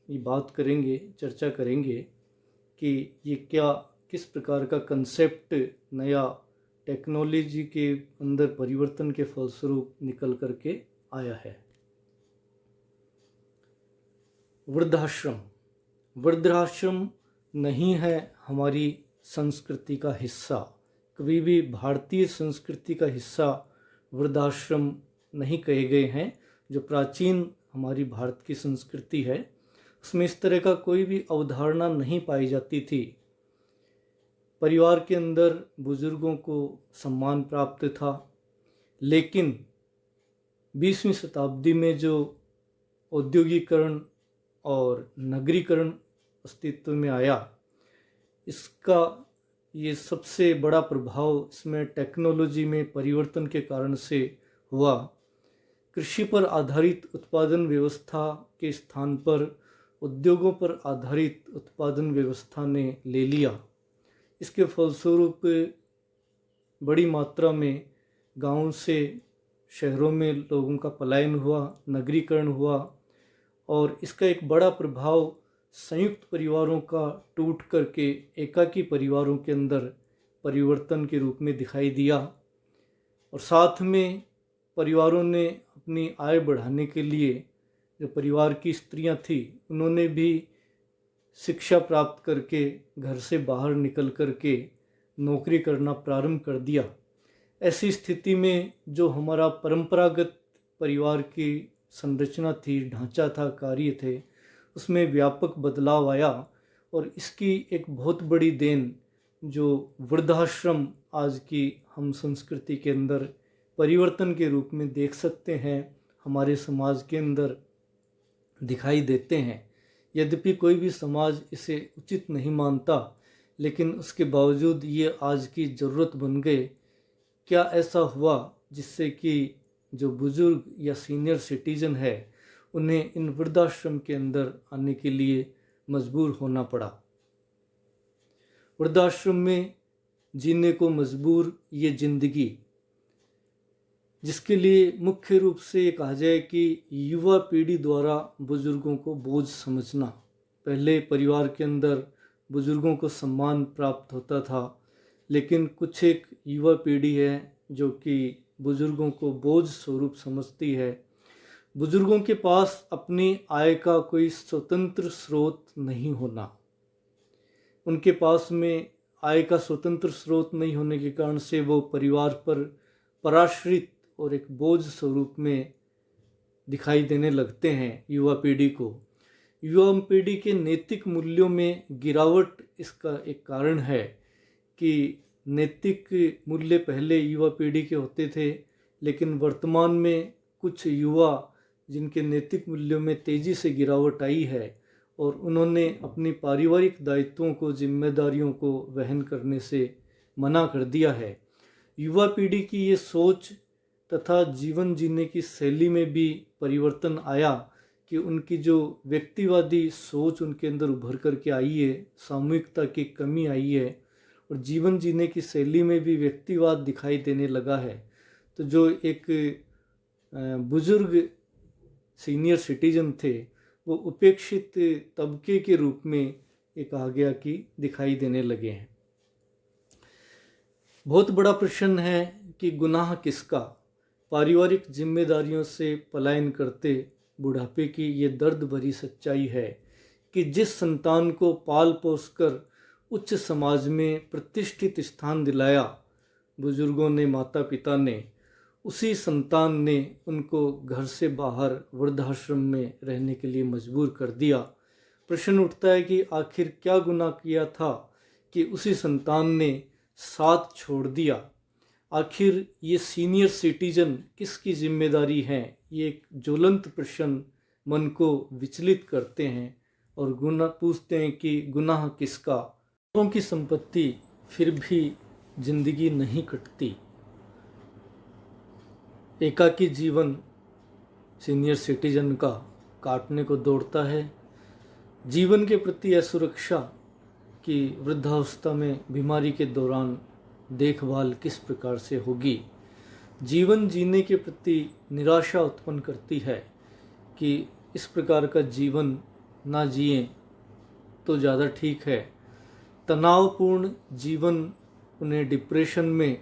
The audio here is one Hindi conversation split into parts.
ये बात करेंगे, चर्चा करेंगे कि ये किस प्रकार का कंसेप्ट नया टेक्नोलॉजी के अंदर परिवर्तन के फलस्वरूप निकल करके आया है। वृद्धाश्रम। वृद्धाश्रम नहीं है हमारी संस्कृति का हिस्सा। कभी भी भारतीय संस्कृति का हिस्सा वृद्धाश्रम नहीं कहे गए हैं। जो प्राचीन हमारी भारत की संस्कृति है उसमें इस तरह का कोई भी अवधारणा नहीं पाई जाती थी। परिवार के अंदर बुजुर्गों को सम्मान प्राप्त था, लेकिन 20वीं शताब्दी में जो औद्योगिकरण और नगरीकरण अस्तित्व में आया, इसका ये सबसे बड़ा प्रभाव इसमें टेक्नोलॉजी में परिवर्तन के कारण से हुआ। कृषि पर आधारित उत्पादन व्यवस्था के स्थान पर उद्योगों पर आधारित उत्पादन व्यवस्था ने ले लिया। इसके फलस्वरूप बड़ी मात्रा में गांवों से शहरों में लोगों का पलायन हुआ, नगरीकरण हुआ, और इसका एक बड़ा प्रभाव संयुक्त परिवारों का टूट करके एकाकी परिवारों के अंदर परिवर्तन के रूप में दिखाई दिया। और साथ में परिवारों ने अपनी आय बढ़ाने के लिए, जो परिवार की स्त्रियां थी, उन्होंने भी शिक्षा प्राप्त करके घर से बाहर निकल करके नौकरी करना प्रारंभ कर दिया। ऐसी स्थिति में जो हमारा परंपरागत परिवार की संरचना थी, ढांचा था, कार्य थे, उसमें व्यापक बदलाव आया। और इसकी एक बहुत बड़ी देन जो वृद्धाश्रम आज की हम संस्कृति के अंदर परिवर्तन के रूप में देख सकते हैं, हमारे समाज के अंदर दिखाई देते हैं। यद्यपि कोई भी समाज इसे उचित नहीं मानता, लेकिन उसके बावजूद ये आज की ज़रूरत बन गए। क्या ऐसा हुआ जिससे कि जो बुज़ुर्ग या सीनियर सिटीजन है उन्हें इन वृद्धाश्रम के अंदर आने के लिए मजबूर होना पड़ा। वृद्धाश्रम में जीने को मजबूर ये ज़िंदगी, जिसके लिए मुख्य रूप से ये कहा जाए कि युवा पीढ़ी द्वारा बुजुर्गों को बोझ समझना। पहले परिवार के अंदर बुजुर्गों को सम्मान प्राप्त होता था, लेकिन कुछ एक युवा पीढ़ी है जो कि बुजुर्गों को बोझ स्वरूप समझती है। बुजुर्गों के पास अपनी आय का कोई स्वतंत्र स्रोत नहीं होना, उनके पास में आय का स्वतंत्र स्रोत नहीं होने के कारण से वो परिवार पर पराश्रित और एक बोझ स्वरूप में दिखाई देने लगते हैं युवा पीढ़ी को। युवा पीढ़ी के नैतिक मूल्यों में गिरावट इसका एक कारण है कि नैतिक मूल्य पहले युवा पीढ़ी के होते थे, लेकिन वर्तमान में कुछ युवा जिनके नैतिक मूल्यों में तेज़ी से गिरावट आई है और उन्होंने अपनी पारिवारिक दायित्वों को, जिम्मेदारियों को वहन करने से मना कर दिया है। युवा पीढ़ी की ये सोच तथा जीवन जीने की शैली में भी परिवर्तन आया कि उनकी जो व्यक्तिवादी सोच उनके अंदर उभर कर के आई है, सामूहिकता की कमी आई है, और जीवन जीने की शैली में भी व्यक्तिवाद दिखाई देने लगा है। तो जो एक बुजुर्ग सीनियर सिटीजन थे वो उपेक्षित तबके के रूप में ये कहा गया कि दिखाई देने लगे हैं। बहुत बड़ा प्रश्न है कि गुनाह किसका। पारिवारिक जिम्मेदारियों से पलायन करते बुढ़ापे की ये दर्द भरी सच्चाई है कि जिस संतान को पाल पोस कर उच्च समाज में प्रतिष्ठित स्थान दिलाया बुजुर्गों ने, माता पिता ने, उसी संतान ने उनको घर से बाहर वृद्धाश्रम में रहने के लिए मजबूर कर दिया। प्रश्न उठता है कि आखिर क्या गुनाह किया था कि उसी संतान ने साथ छोड़ दिया। आखिर ये सीनियर सिटीजन किसकी जिम्मेदारी है? ये एक ज्वलंत प्रश्न मन को विचलित करते हैं और गुनाह पूछते हैं कि गुनाह किसका। लोगों की संपत्ति फिर भी जिंदगी नहीं कटती। एकाकी जीवन सीनियर सिटीजन का काटने को दौड़ता है। जीवन के प्रति असुरक्षा कि वृद्धावस्था में बीमारी के दौरान देखभाल किस प्रकार से होगी। जीवन जीने के प्रति निराशा उत्पन्न करती है कि इस प्रकार का जीवन ना जिएं तो ज़्यादा ठीक है। तनावपूर्ण जीवन उन्हें डिप्रेशन में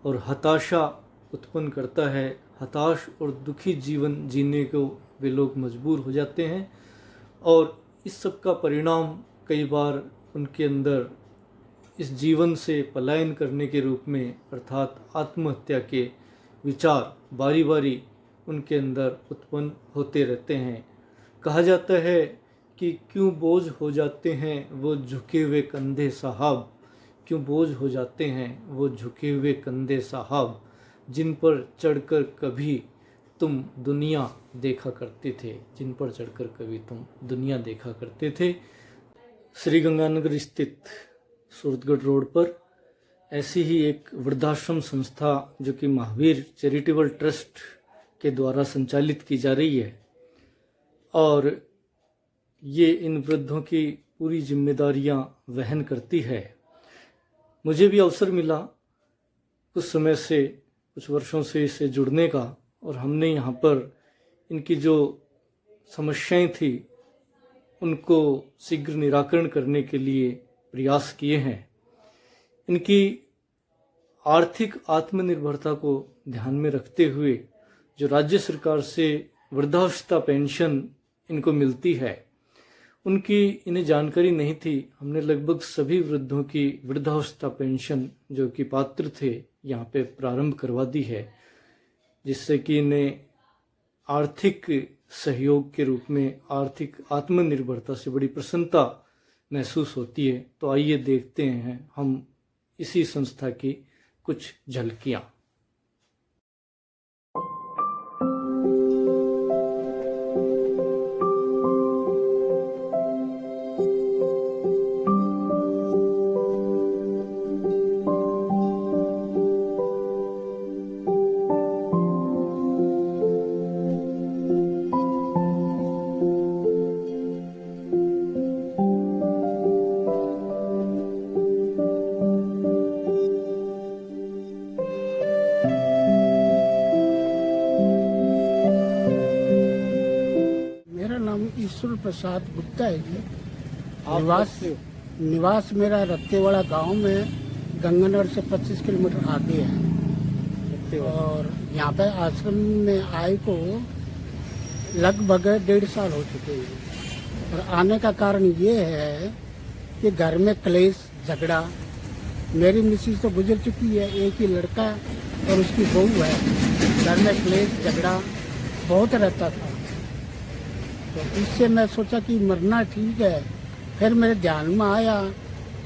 और हताशा उत्पन्न करता है। हताश और दुखी जीवन जीने को वे लोग मजबूर हो जाते हैं और इस सब का परिणाम कई बार उनके अंदर इस जीवन से पलायन करने के रूप में अर्थात आत्महत्या के विचार बारी बारी उनके अंदर उत्पन्न होते रहते हैं। कहा जाता है कि क्यों बोझ हो जाते हैं वो झुके हुए कंधे साहब, क्यों बोझ हो जाते हैं वो झुके हुए कंधे साहब, जिन पर चढ़कर कभी तुम दुनिया देखा करते थे, जिन पर चढ़कर कभी तुम दुनिया देखा करते थे। श्री गंगानगर स्थित सूरतगढ़ रोड पर ऐसी ही एक वृद्धाश्रम संस्था जो कि महावीर चैरिटेबल ट्रस्ट के द्वारा संचालित की जा रही है और ये इन वृद्धों की पूरी जिम्मेदारियां वहन करती है। मुझे भी अवसर मिला कुछ समय से, कुछ वर्षों से इससे जुड़ने का और हमने यहाँ पर इनकी जो समस्याएं थी उनको शीघ्र निराकरण करने के लिए प्रयास किए हैं। इनकी आर्थिक आत्मनिर्भरता को ध्यान में रखते हुए जो राज्य सरकार से वृद्धावस्था पेंशन इनको मिलती है उनकी इन्हें जानकारी नहीं थी। हमने लगभग सभी वृद्धों की वृद्धावस्था पेंशन जो कि पात्र थे यहाँ पे प्रारंभ करवा दी है, जिससे कि इन्हें आर्थिक सहयोग के रूप में आर्थिक आत्मनिर्भरता से बड़ी प्रसन्नता महसूस होती है। तो आइए देखते हैं हम इसी संस्था की कुछ झलकियाँ। ईश्वर प्रसाद गुप्ता है जी। निवास मेरा रत्तेवाड़ा गांव में गंगानगर से 25 किलोमीटर आगे है और यहाँ पे आश्रम में आए को लगभग 1.5 साल हो चुके हैं। और आने का कारण ये है कि घर में क्लेश झगड़ा, मेरी मिसेज तो गुजर चुकी है, एक ही लड़का और उसकी बहू है, घर में क्लेश झगड़ा बहुत रहता था। तो इससे मैं सोचा कि मरना ठीक है। फिर मेरे ध्यान में आया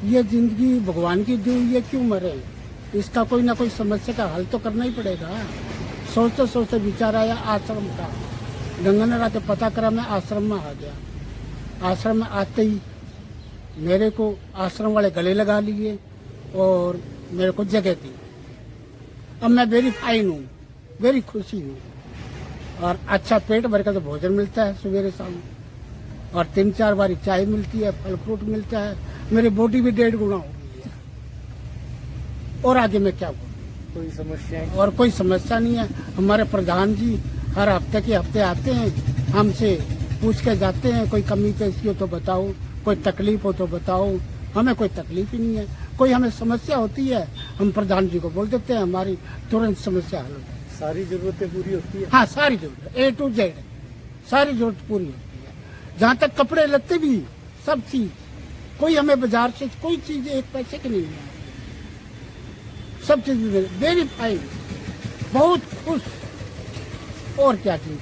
ये जिंदगी भगवान की दी हुई है, क्यों मरे, इसका कोई ना कोई समस्या का हल तो करना ही पड़ेगा। सोचते सोचते विचार आया आश्रम का। गंगानगर आके पता करा, मैं आश्रम में आ गया। आश्रम में आते ही मेरे को आश्रम वाले गले लगा लिए और मेरे को जगह दी। अब मैं वेरी फाइन हूँ, वेरी खुशी हूँ और अच्छा पेट भर का तो भोजन मिलता है सवेरे शाम और 3-4 बारी चाय मिलती है, फल फ्रूट मिलता है। मेरी बॉडी भी 1.5 गुना हो गई है और आगे मैं क्या बोलूं। कोई समस्या और कोई समस्या नहीं है। हमारे प्रधान जी हर हफ्ते के हफ्ते आते हैं, हमसे पूछ के जाते हैं कोई कमी पेशी हो तो बताओ, कोई तकलीफ हो तो बताओ। हमें कोई तकलीफ ही नहीं है। कोई हमें समस्या होती है हम प्रधान जी को बोल देते हैं, हमारी तुरंत समस्या हल हो जाती है। सारी जरूरतें पूरी होती है। हाँ, सारी जरूरत A to Z सारी जरूरत पूरी होती है। जहाँ तक कपड़े लत्ते भी, सब चीज, कोई हमें बाजार से कोई चीज 1 पैसे की नहीं है। सब चीज वेरी फाइन, बहुत खुश और क्या चीज।